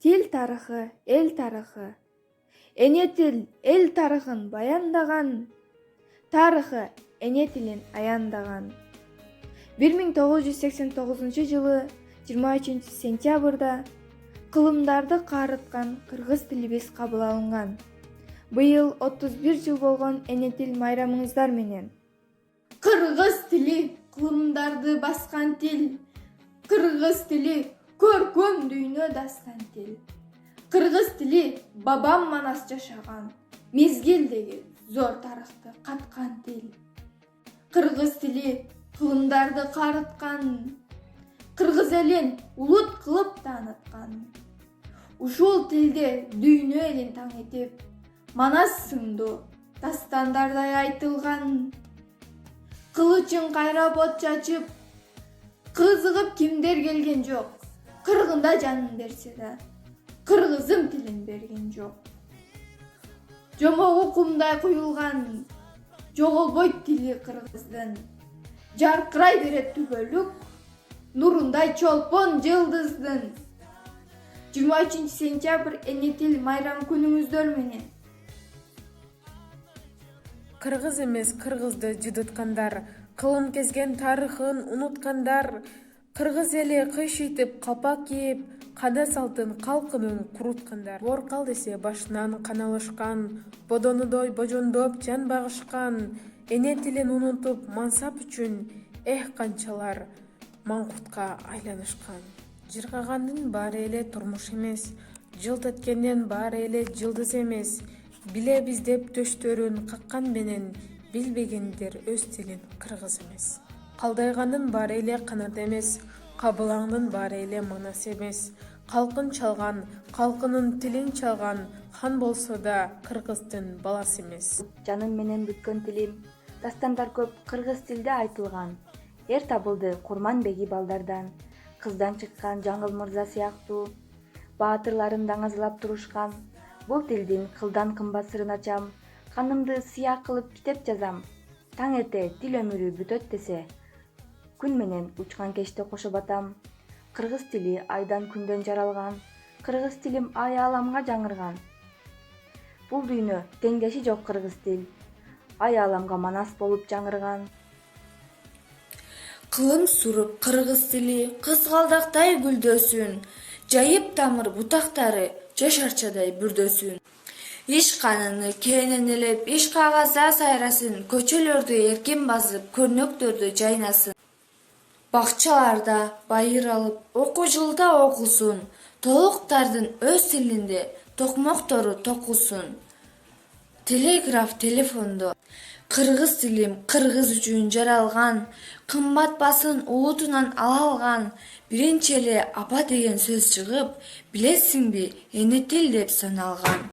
Тил тарыхы, эл тарыхы. Эне тил эл тарыхын баяндаган, тарыхы эне тилин аяндаган. 1989 жылы 23 сентябрда кылымдарды каарыткан кыргыз тилибиз кабыл алынган. Быйыл 31 жыл болгон эне тил майрамыңыздар менен. Кыргыз тили кылымдарды баскан тил. Кыргыз тили көркөм дүйнө дастан тил. Кыргыз тили бабам манас жашаган, мезгилдеги зор тарыхты каткан тил. Кыргыз тили кылымдарды карыткан, кыргыз элин улут кылып тааныткан. Ушул тилде дүйнө элин таң этип, манас сындуу дастандардай айтылган. Кылычын кайрап от чачып, кызыгып кимдер келген жок. Кыргында жанын берсе да, кыргызым тилин берген жок. Жомогу кумдай куюлган, жоголбойт тили кыргыздын. Жаркырай берет түбөлүк, нурундай чолпон жылдыздын. 23 сентябрь эне тил майрам күнүңүздөр менен. Кыргыз эмес кыргызды жыдыткандар, кылым кезген тарыхын унуткандар, кыргыз эли кыйшыйтып калпак кийип, када салтын калкынын куруткандар. Боркал десе башынан кан алышкан, бодонудой божондоп жан багышкан, эне тилин унутуп мансап үчүн канчалар маңкуртка айланышкан. Жыргагандын баары эле турмуш эмес, жылт эткенден баары эле жылдыз эмес. Билебиз деп төштөрүн каккан менен, билбегендер өз тилин кыргыз эмес. Калдайгандын баары эле канат эмес, кабылаңдын баары эле манас эмес. Калкын чалган, калкынын тилин чалган, хан болсо да кыргыздын баласы эмес. Жаным менен бүткөн тилим, дастандар көп кыргыз тилде айтылган. Эр табылды Курманбеги балдардан, кыздан чыккан Жаңыл мырза сыяктуу баатырларым даңазалап турушкан. Бул тилдин кылдан кымбат сырын ачам, канымды сыя кылып китеп жазам. Таң эрте тил өмүрү бүтөт десе, күн менен учкан кечте кошо батам. Кыргыз тили айдан күндөн жаралган, кыргыз тилим ай ааламга жаңырган. Бул дүйнө теңдеши жок кыргыз тил, ай ааламга манас болуп жаңырган. Кылым суруп кыргыз тили кызгалдактай гүлдөсүн, жайып тамыр бутактары жашарчадай бүрдөсүн. Иш каныны кенен элеп, иш кагазда сайрасын, көчөлөрдү эркин басып, көрнөктөрдү жайнасын. Бакчаларда байыр алып, окуу жылда окулсун, толуктардын өз тилинде токмоктору токулсун. Телеграф телефондо кыргыз тилим кыргыз үчүн жаралган, кымбат басын улутунан ала алган. Биринчи эле апа деген сөз чыгып, билесиңби, эне тил деп саналган.